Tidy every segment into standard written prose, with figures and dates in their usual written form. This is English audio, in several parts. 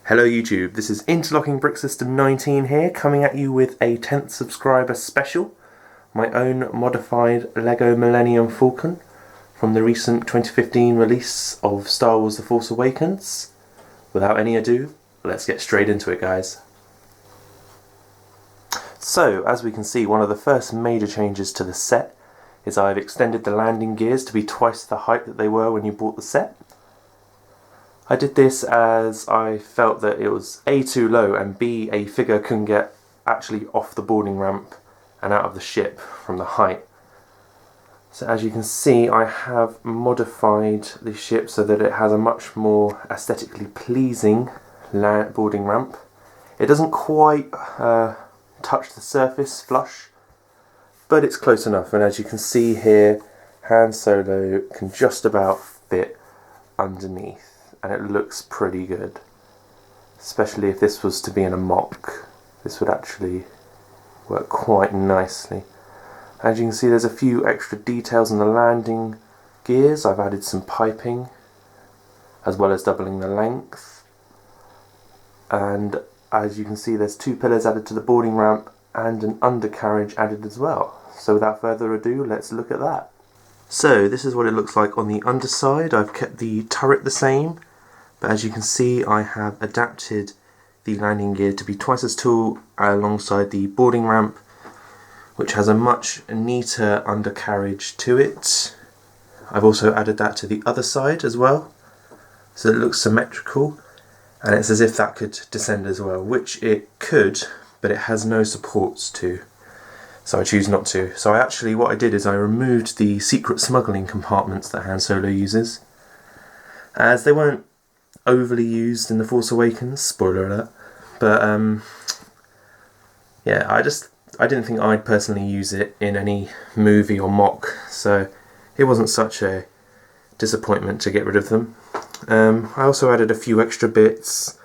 Hello YouTube, this is Interlocking Brick System 19 here, coming at you with a 10th subscriber special, my own modified Lego Millennium Falcon from the recent 2015 release of Star Wars The Force Awakens. Without any ado, let's get straight into it, guys. So, as we can see, one of the first major changes to the set is I've extended the landing gears to be twice the height that they were when you bought the set. I did this as I felt that it was A, too low, and B, a figure couldn't get actually off the boarding ramp and out of the ship from the height. So as you can see, I have modified the ship so that it has a much more aesthetically pleasing boarding ramp. It doesn't quite touch the surface flush, but it's close enough, and as you can see here, Han Solo can just about fit underneath. And it looks pretty good, especially if this was to be in a mock. This would actually work quite nicely. As you can see, there's a few extra details on the landing gears. I've added some piping as well as doubling the length, and as you can see, there's two pillars added to the boarding ramp and an undercarriage added as well. So without further ado, let's look at that. So this is what it looks like on the underside. I've kept the turret the same, but as you can see, I have adapted the landing gear to be twice as tall alongside the boarding ramp, which has a much neater undercarriage to it. I've also added that to the other side as well, so it looks symmetrical, and it's as if that could descend as well, which it could, but it has no supports to, so I choose not to. So what I did is I removed the secret smuggling compartments that Han Solo uses, as they weren't overly used in The Force Awakens, spoiler alert, but yeah, I didn't think I'd personally use it in any movie or mock, so it wasn't such a disappointment to get rid of them. I also added a few extra bits,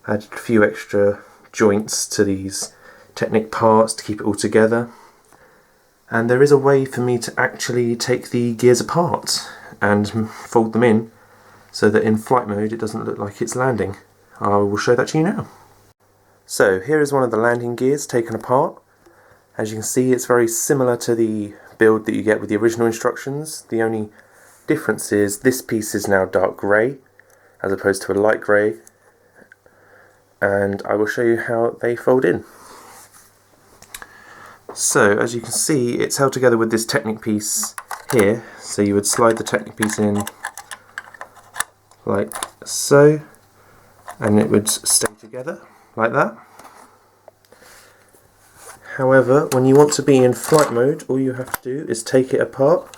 added a few extra joints to these Technic parts to keep it all together, and there is a way for me to actually take the gears apart and fold them in, so that in flight mode it doesn't look like it's landing. I will show that to you now. So here is one of the landing gears taken apart. As you can see, it's very similar to the build that you get with the original instructions. The only difference is this piece is now dark grey as opposed to a light grey, and I will show you how they fold in. So as you can see, it's held together with this Technic piece here, so you would slide the Technic piece in like so, and it would stay together like that. However, when you want to be in flight mode, all you have to do is take it apart,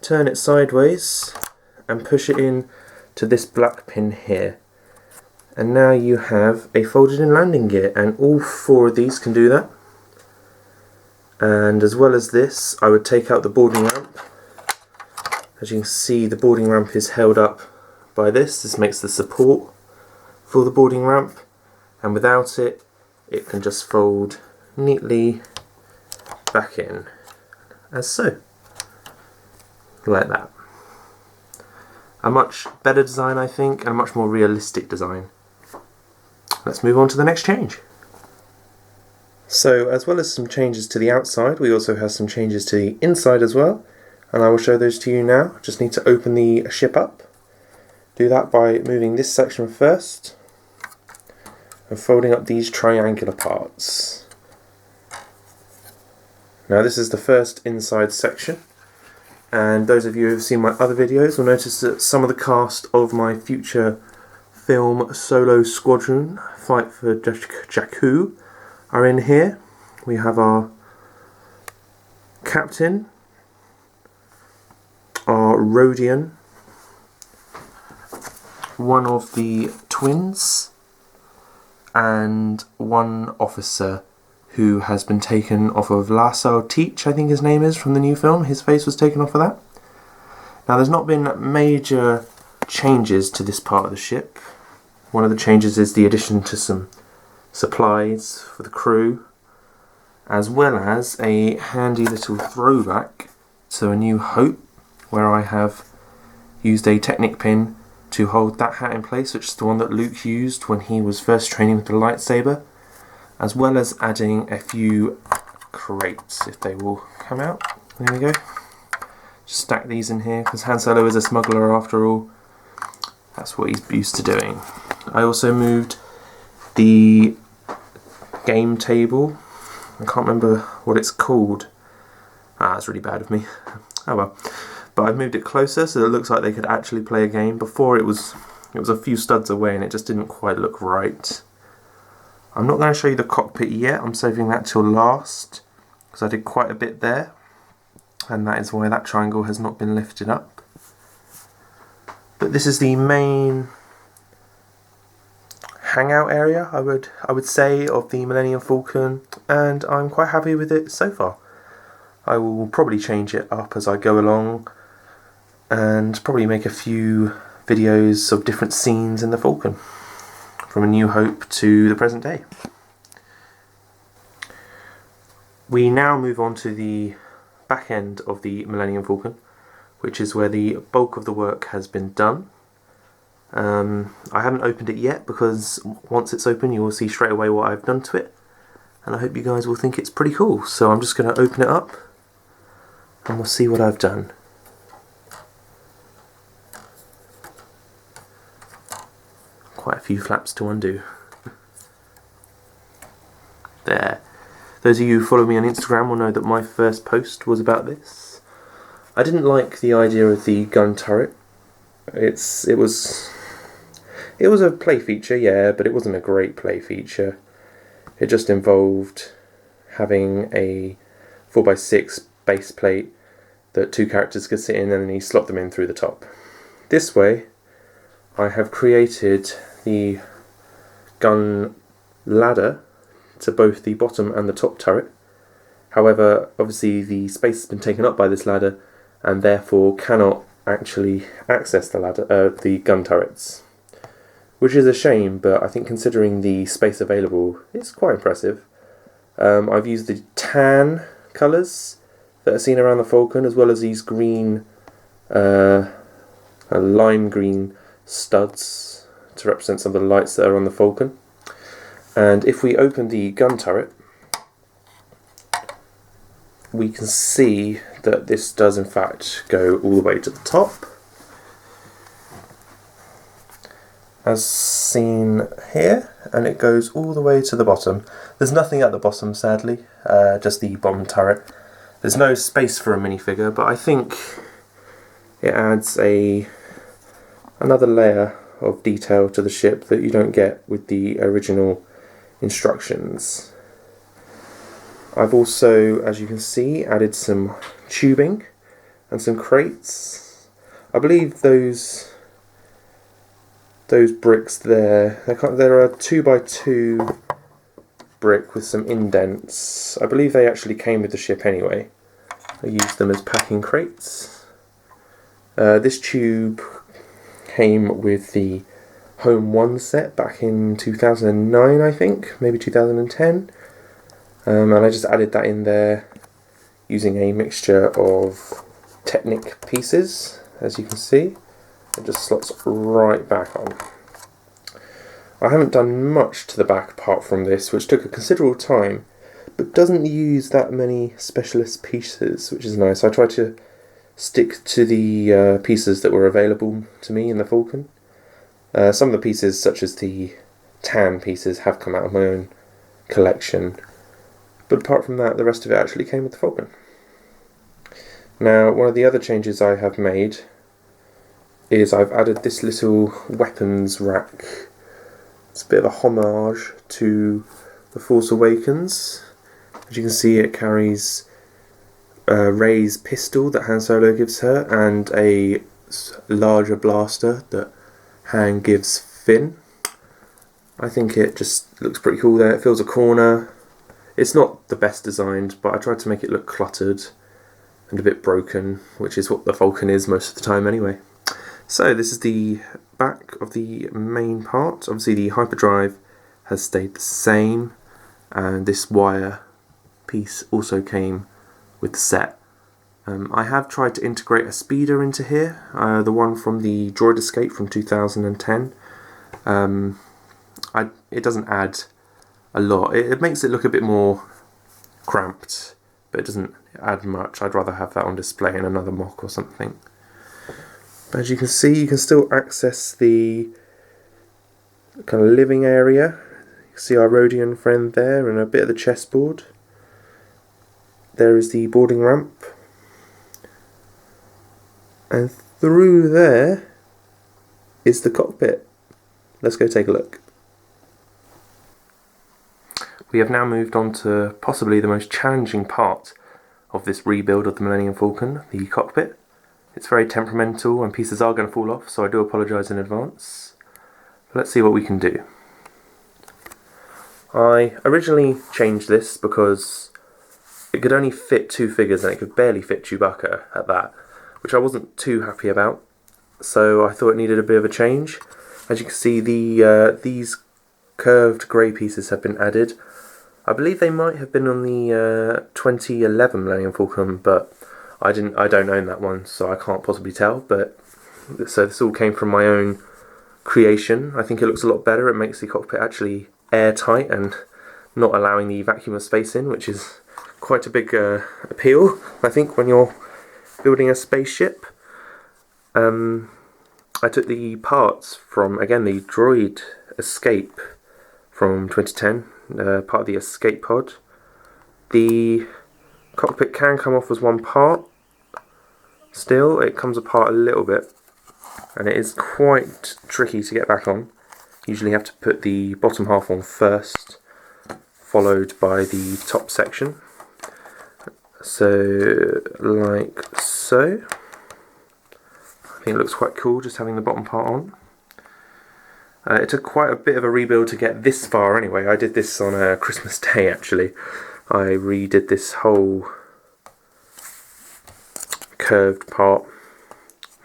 turn it sideways, and push it in to this black pin here. And now you have a folded in landing gear, and all four of these can do that. And as well as this, I would take out the boarding ramp. As you can see, the boarding ramp is held up by this. This makes the support for the boarding ramp, and without it, it can just fold neatly back in, as so, like that. A much better design, I think, and a much more realistic design. Let's move on to the next change. So, as well as some changes to the outside, we also have some changes to the inside as well, and I will show those to you now. Just need to open the ship up. Do that by moving this section first and folding up these triangular parts. Now this is the first inside section, and those of you who have seen my other videos will notice that some of the cast of my future film Solo Squadron Fight for Jakku are in here. We have our captain, our Rodian, one of the twins, and one officer who has been taken off of Lasso Teach, I think his name is, from the new film. His face was taken off of that. Now there's not been major changes to this part of the ship. One of the changes is the addition to some supplies for the crew, as well as a handy little throwback to A New Hope, where I have used a Technic pin to hold that hat in place, which is the one that Luke used when he was first training with the lightsaber, as well as adding a few crates, if they will come out. There we go. Just stack these in here, because Han Solo is a smuggler after all. That's what he's used to doing. I also moved the game table. I can't remember what it's called. That's really bad of me. Oh well. But I've moved it closer so it looks like they could actually play a game. Before it was a few studs away and it just didn't quite look right. I'm not going to show you the cockpit yet. I'm saving that till last, because I did quite a bit there. And that is why that triangle has not been lifted up. But this is the main hangout area, I would say, of the Millennium Falcon, and I'm quite happy with it so far. I will probably change it up as I go along, and probably make a few videos of different scenes in the Falcon, from A New Hope to the present day. We now move on to the back end of the Millennium Falcon, which is where the bulk of the work has been done. I haven't opened it yet, because once it's open you will see straight away what I've done to it, and I hope you guys will think it's pretty cool. So I'm just going to open it up and we'll see what I've done. Quite a few flaps to undo. There. Those of you who follow me on Instagram will know that my first post was about this. I didn't like the idea of the gun turret. It was a play feature, yeah, but it wasn't a great play feature. It just involved having a 4x6 base plate that two characters could sit in, and then you slot them in through the top. This way, I have created the gun ladder to both the bottom and the top turret. However, obviously the space has been taken up by this ladder, and therefore cannot actually access the gun turrets, which is a shame. But I think considering the space available, it's quite impressive. I've used the tan colours that are seen around the Falcon, as well as these green, lime green studs to represent some of the lights that are on the Falcon. And if we open the gun turret, we can see that this does in fact go all the way to the top, as seen here, and it goes all the way to the bottom. There's nothing at the bottom, sadly, just the bomb turret. There's no space for a minifigure, but I think it adds another layer of detail to the ship that you don't get with the original instructions. I've also, as you can see, added some tubing and some crates. I believe those bricks there, they're a 2x2 brick with some indents. I believe they actually came with the ship anyway. I used them as packing crates. This tube came with the Home 1 set back in 2009, I think, maybe 2010. And I just added that in there using a mixture of Technic pieces, as you can see. It just slots right back on. I haven't done much to the back apart from this, which took a considerable time, but doesn't use that many specialist pieces, which is nice. I tried to stick to the pieces that were available to me in the Falcon. Some of the pieces, such as the tan pieces, have come out of my own collection, but apart from that, the rest of it actually came with the Falcon. Now, one of the other changes I have made is I've added this little weapons rack. It's a bit of a homage to the Force Awakens. As you can see, it carries Rey's pistol that Han Solo gives her, and a larger blaster that Han gives Finn. I think it just looks pretty cool there. It fills a corner. It's not the best designed, but I tried to make it look cluttered and a bit broken, which is what the Falcon is most of the time anyway. So this is the back of the main part. Obviously the hyperdrive has stayed the same, and this wire piece also came with the set. I have tried to integrate a speeder into here, the one from the Droid Escape from 2010. It doesn't add a lot. It makes it look a bit more cramped, but it doesn't add much. I'd rather have that on display in another mock or something. But as you can see, you can still access the kind of living area. You can see our Rodian friend there and a bit of the chessboard. There is the boarding ramp. And through there is the cockpit. Let's go take a look. We have now moved on to possibly the most challenging part of this rebuild of the Millennium Falcon, the cockpit. It's very temperamental and pieces are going to fall off, so I do apologise in advance. But let's see what we can do. I originally changed this because it could only fit 2 figures and it could barely fit Chewbacca at that, which I wasn't too happy about, so I thought it needed a bit of a change. As you can see, these curved grey pieces have been added. I believe they might have been on the 2011 Millennium Falcon, but I don't own that one, so I can't possibly tell. But so this all came from my own creation. I think it looks a lot better. It makes the cockpit actually airtight and not allowing the vacuum of space in, which is quite a big appeal, I think, when you're building a spaceship. I took the parts from, again, the Droid Escape from 2010, part of the escape pod. The cockpit can come off as one part. Still, it comes apart a little bit, and it is quite tricky to get back on. Usually have to put the bottom half on first, followed by the top section. So, like so. I think it looks quite cool just having the bottom part on. It took quite a bit of a rebuild to get this far anyway. I did this on Christmas Day actually. I redid this whole curved part.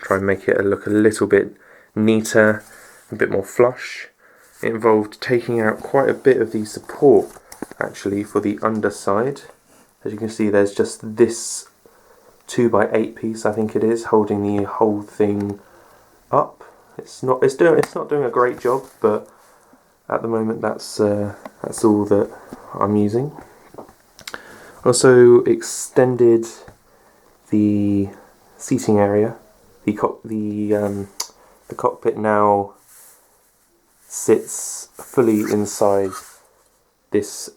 Try and make it look a little bit neater, a bit more flush. It involved taking out quite a bit of the support actually for the underside. As you can see, there's just this 2x8 piece, I think it is, holding the whole thing up. It's not doing a great job, but at the moment that's all that I'm using. Also extended the seating area. The cockpit now sits fully inside this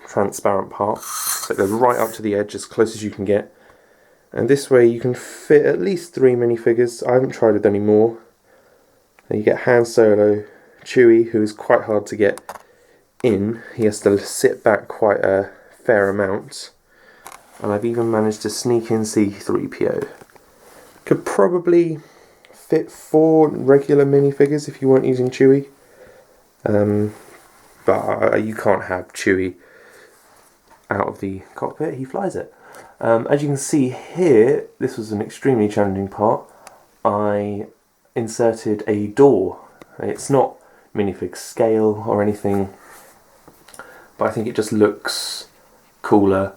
transparent part, so it goes right up to the edge as close as you can get, and this way you can fit at least 3 minifigures. I haven't tried with any more. And you get Han Solo, Chewie, who is quite hard to get in. He has to sit back quite a fair amount, and I've even managed to sneak in C-3PO. Could probably fit 4 regular minifigures if you weren't using Chewie, but you can't have Chewie out of the cockpit. He flies it. As you can see here, this was an extremely challenging part. I inserted a door. It's not minifig scale or anything, but I think it just looks cooler.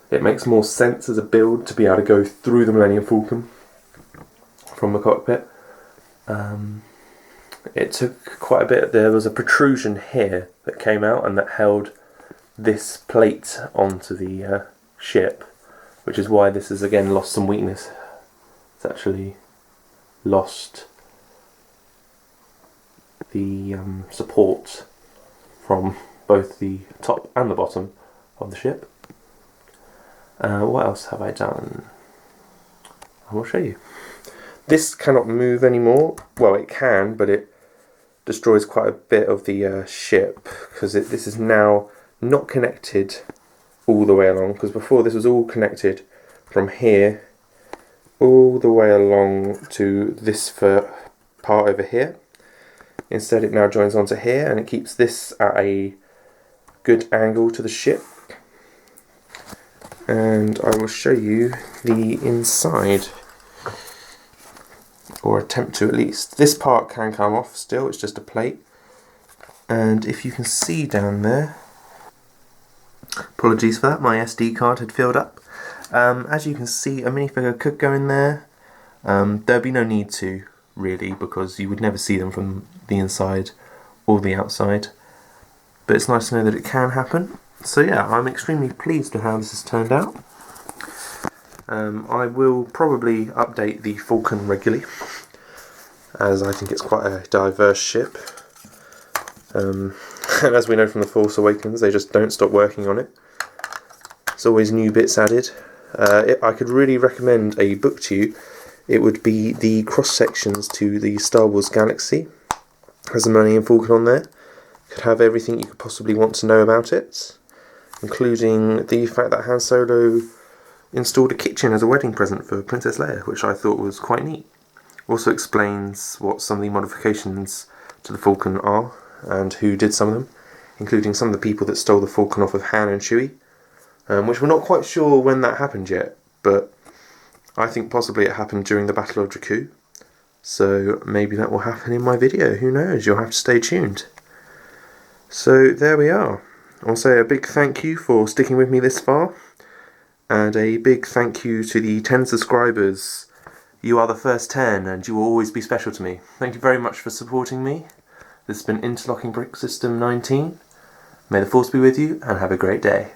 It makes more sense as a build to be able to go through the Millennium Falcon from the cockpit. It took quite a bit. There was a protrusion here that came out and that held this plate onto the ship, which is why this has again lost some weakness. It's actually lost the support from both the top and the bottom of the ship. What else have I done? I will show you. This cannot move anymore. Well, it can, but it destroys quite a bit of the ship, because this is now not connected all the way along, because before this was all connected from here all the way along to this part over here. Instead it now joins onto here, and it keeps this at a good angle to the ship. And I will show you the inside, or attempt to at least. This part can come off still, it's just a plate. And if you can see down there, apologies for that, my SD card had filled up. As you can see, a minifigure could go in there. There'd be no need to, really, because you would never see them from the inside or the outside. But it's nice to know that it can happen. So yeah, I'm extremely pleased with how this has turned out. I will probably update the Falcon regularly, as I think it's quite a diverse ship. And as we know from the Force Awakens, they just don't stop working on it. There's always new bits added. I could really recommend a book to you. It would be the cross-sections to the Star Wars Galaxy. Has a Millennium Falcon on there. Could have everything you could possibly want to know about it, including the fact that Han Solo installed a kitchen as a wedding present for Princess Leia, which I thought was quite neat. Also explains what some of the modifications to the Falcon are, and who did some of them, including some of the people that stole the Falcon off of Han and Chewie, which we're not quite sure when that happened yet, but I think possibly it happened during the Battle of Jakku, so maybe that will happen in my video, who knows, you'll have to stay tuned. So there we are. I'll say a big thank you for sticking with me this far, and a big thank you to the 10 subscribers. You are the first 10 and you will always be special to me. Thank you very much for supporting me. This has been Interlocking Brick System 19. May the Force be with you and have a great day.